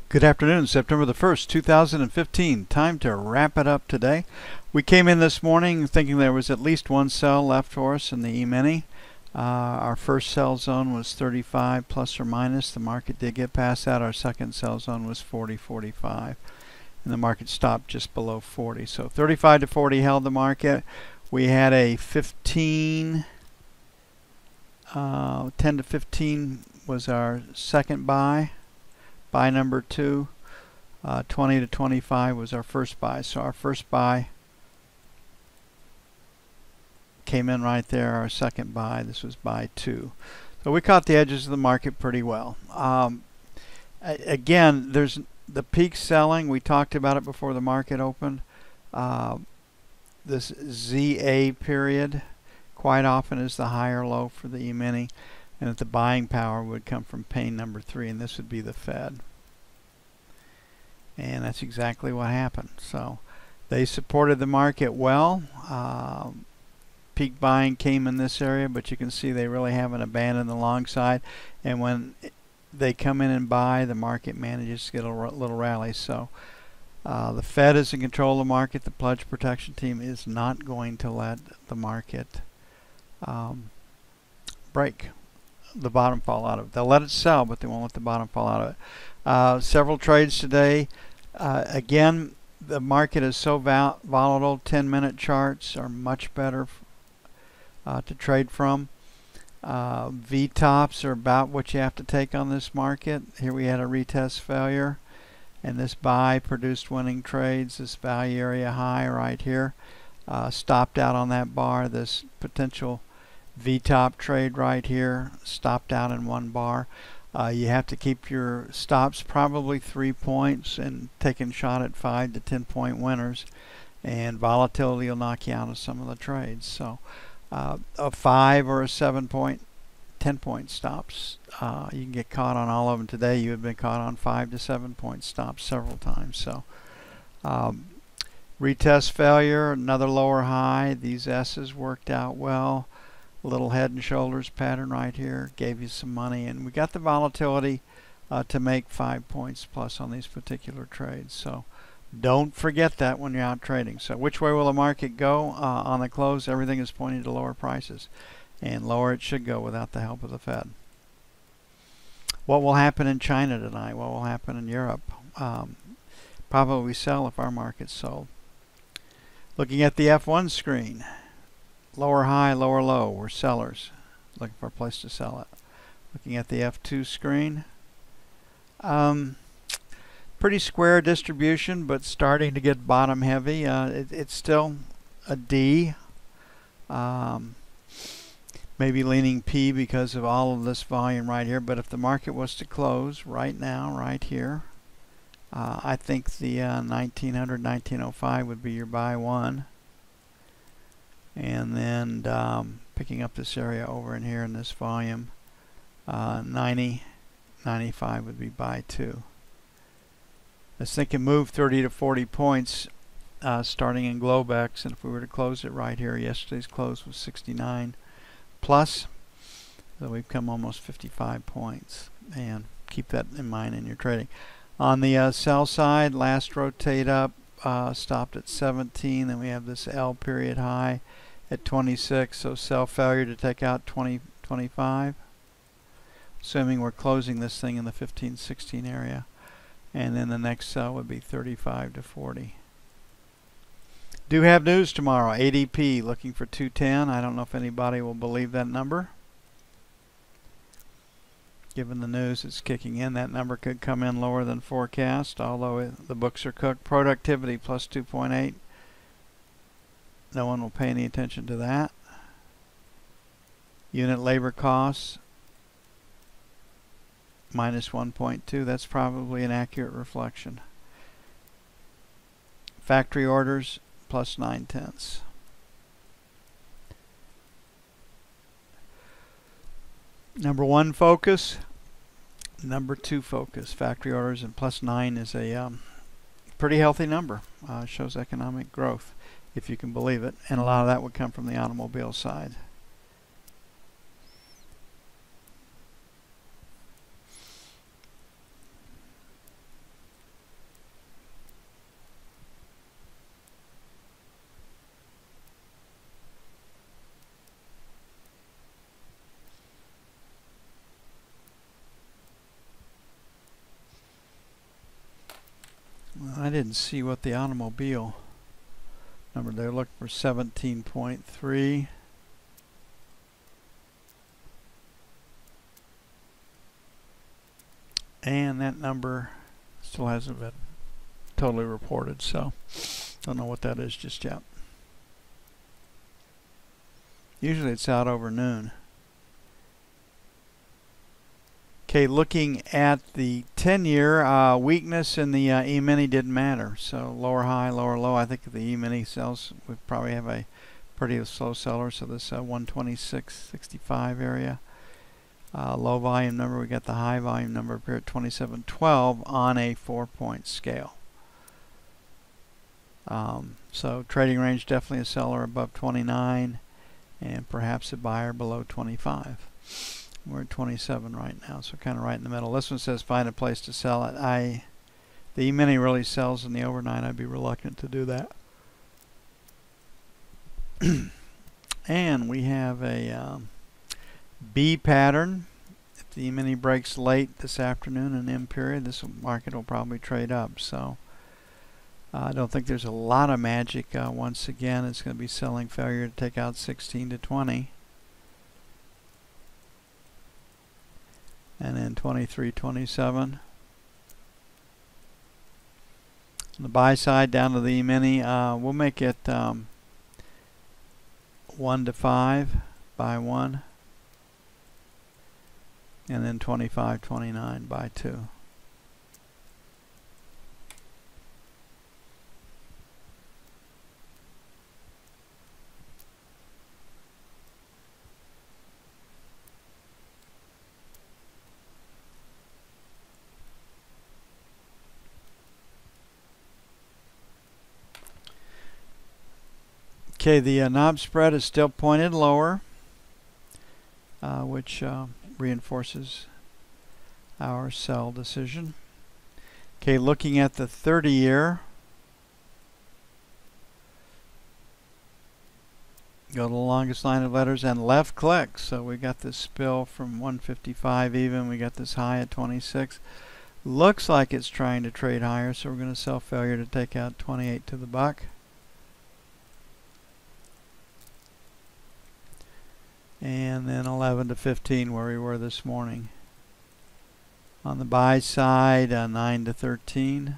Good afternoon, September the 1st, 2015. Time to wrap it up today. We came in this morning thinking there was at least one sell left for us in the E-mini. Our first sell zone was 35 plus or minus. The market did get past that. Our second sell zone was 40.45. And the market stopped just below 40. So 35 to 40 held the market. We had a 10 to 15 was our second buy. Buy number 2, 20 to 25 was our first buy. So our first buy came in right there. Our second buy, this was buy 2. So we caught the edges of the market pretty well. Again, there's the peak selling. We talked about it before the market opened. This ZA period quite often is the higher low for the E-mini. And that the buying power would come from pain number 3, and this would be the Fed. And that's exactly what happened. So they supported the market well. Peak buying came in this area, but you can see they really haven't abandoned the long side. And when they come in and buy, the market manages to get a little rally. So the Fed is in control of the market. The pledge protection team is not going to let the market break the bottom fall out of it. They'll let it sell, but they won't let the bottom fall out of it. Several trades today. Again, the market is so volatile. 10-minute charts are much better to trade from. V-tops are about what you have to take on this market. Here we had a retest failure, and this buy produced winning trades. This value area high right here stopped out on that bar. This potential V-top trade right here stopped out in one bar. You have to keep your stops probably 3 points and taking shot at 5 to 10 point winners, and volatility will knock you out of some of the trades. So a 5 or a 7 point, 10 point stops, you can get caught on all of them today. You have been caught on 5 to 7 point stops several times. So retest failure, another lower high. These S's worked out well. A little head and shoulders pattern right here gave you some money, and we got the volatility to make 5 points plus on these particular trades. So don't forget that when you're out trading. So which way will the market go on the close? Everything is pointing to lower prices, and lower it should go without the help of the Fed. What will happen in China tonight? What will happen in Europe? Probably sell if our market's sold. Looking at the F1 screen. Lower high, lower low. We're sellers. Looking for a place to sell it. Looking at the F2 screen. Pretty square distribution, but starting to get bottom heavy. It's still a D. Maybe leaning P because of all of this volume right here. But if the market was to close right now, right here, I think the 1900, 1905 would be your buy one. And then picking up this area over in here in this volume, 90, 95 would be buy 2. This thing can move 30 to 40 points starting in Globex, and if we were to close it right here, yesterday's close was 69 plus, so we've come almost 55 points, and keep that in mind in your trading. On the sell side, last rotate up stopped at 17, then we have this L period high at 26, so sell failure to take out 20.25, assuming we're closing this thing in the 15-16 area, and then the next sell would be 35 to 40. Do have news tomorrow. ADP looking for 210. I don't know if anybody will believe that number. Given the news it's kicking in, that number could come in lower than forecast, although the books are cooked. Productivity plus 2.8. No one will pay any attention to that. Unit labor costs minus 1.2. That's probably an accurate reflection. Factory orders plus 0.9. Number 1 focus. Number 2 focus. Factory orders, and plus 9 is a pretty healthy number. Shows economic growth, if you can believe it, and a lot of that would come from the automobile side. I didn't see what the automobile number. They're looking for 17.3. And that number still hasn't been totally reported, so don't know what that is just yet. Usually it's out over noon. Okay, looking at the 10-year, weakness in the E-mini didn't matter. So lower high, lower low. I think the E-mini sells would probably have a pretty slow seller. So this 126.65 area. Low volume number, we got the high volume number up here at 27.12 on a 4-point scale. So trading range definitely a seller above 29 and perhaps a buyer below 25. We're at 27 right now, so kind of right in the middle. This one says find a place to sell it. The E-mini really sells in the overnight. I'd be reluctant to do that. And we have a B pattern. If the E-mini breaks late this afternoon in M period, this market will probably trade up. So I don't think there's a lot of magic. Once again, it's going to be selling failure to take out 16 to 20. And then 23, 27. On the buy side down to the E-mini, we'll make it 1 to 5, buy 1. And then 25, 29, buy 2. Okay, the knob spread is still pointed lower, which reinforces our sell decision. Okay, looking at the 30-year, go to the longest line of letters and left click. So we got this spill from 155 even. We got this high at 26. Looks like it's trying to trade higher, so we're going to sell failure to take out 28 to the buck. And then 11 to 15 where we were this morning. On the buy side, 9 to 13.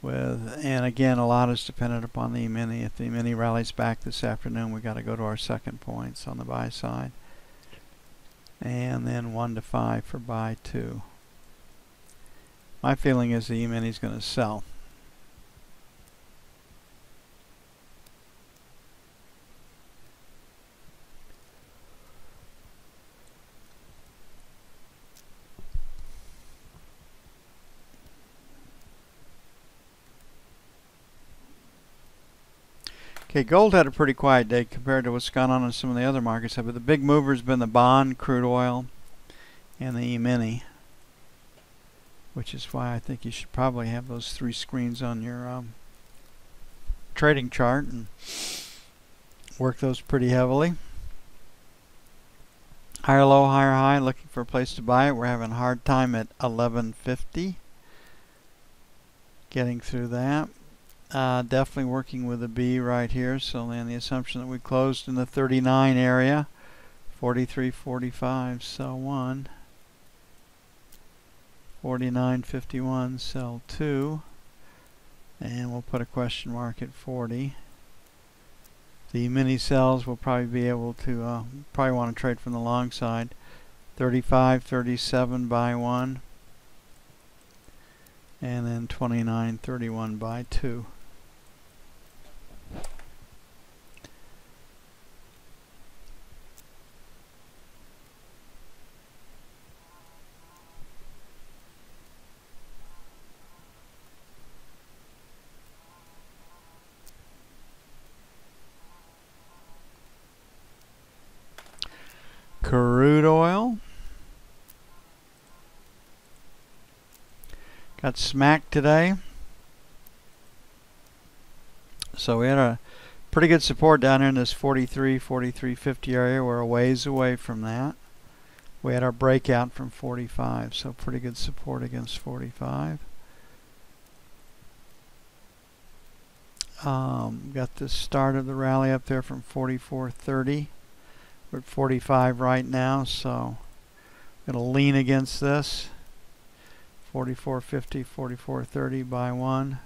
And again, a lot is dependent upon the E-mini. If the E-mini rallies back this afternoon, we got to go to our second points on the buy side. And then 1 to 5 for buy 2. My feeling is the E-mini is going to sell. Okay, gold had a pretty quiet day compared to what's gone on in some of the other markets. But the big mover has been the bond, crude oil, and the E-mini, which is why I think you should probably have those 3 screens on your trading chart and work those pretty heavily. Higher low, higher high, looking for a place to buy it. We're having a hard time at 1150. Getting through that. Definitely working with a B right here. So then the assumption that we closed in the 39 area. 43.45, sell 1. 49.51, sell 2. And we'll put a question mark at 40. The mini sells will probably be able to, probably want to trade from the long side. 35.37, buy 1. And then 29.31, buy 2. Crude oil got smacked today, so we had a pretty good support down here in this 43, 43.50 area. We're a ways away from that. We had our breakout from 45, so pretty good support against 45. Got the start of the rally up there from 44.30. We're at 45 right now, so I'm going to lean against this. 44.50, 44.30 by 1.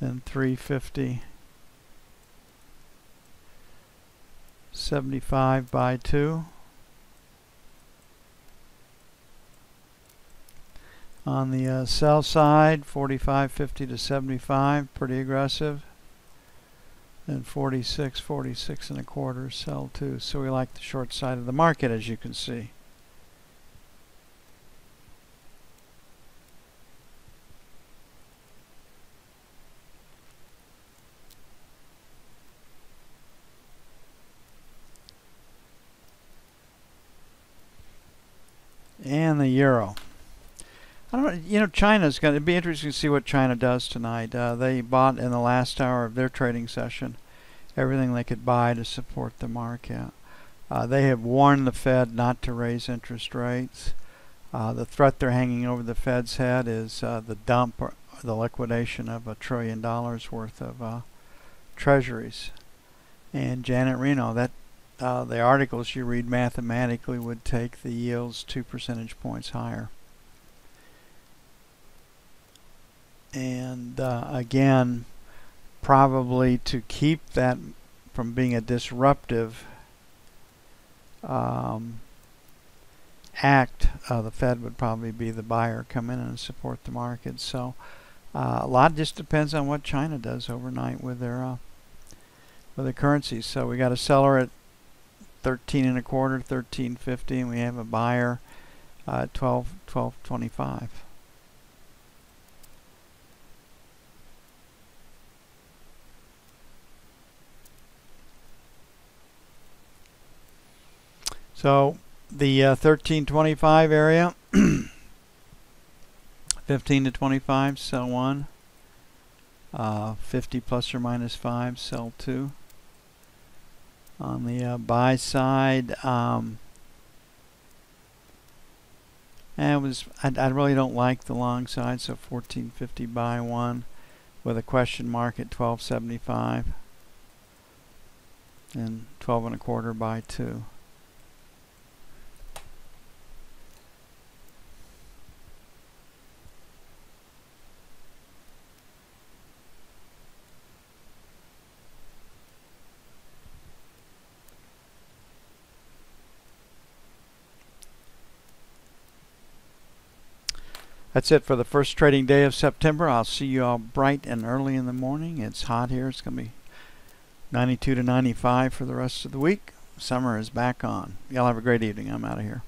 Then 350. 75 by 2. On the sell side, 45.50 to 75, pretty aggressive. Then 46, 46 and a quarter, sell 2. So we like the short side of the market, as you can see. And the euro. I don't know, China's going to be interesting to see what China does tonight. They bought in the last hour of their trading session everything they could buy to support the market. They have warned the Fed not to raise interest rates. The threat they're hanging over the Fed's head is the dump or the liquidation of $1 trillion worth of treasuries. And Janet Reno, that the articles you read mathematically would take the yields 2 percentage points higher. And again, probably to keep that from being a disruptive act, the Fed would probably be the buyer, come in and support the market. So a lot just depends on what China does overnight with their currencies. So we got a seller at 13 and a quarter, 13.50, and we have a buyer at 12.25. So the 13.25 area, 15 to 25, sell 1. 50 plus or minus 5, sell 2. On the buy side, I really don't like the long side, so 14.50 buy 1 with a question mark at 12.75 and 12 and a quarter buy 2. That's it for the first trading day of September. I'll see you all bright and early in the morning. It's hot here. It's going to be 92 to 95 for the rest of the week. Summer is back on. Y'all have a great evening. I'm out of here.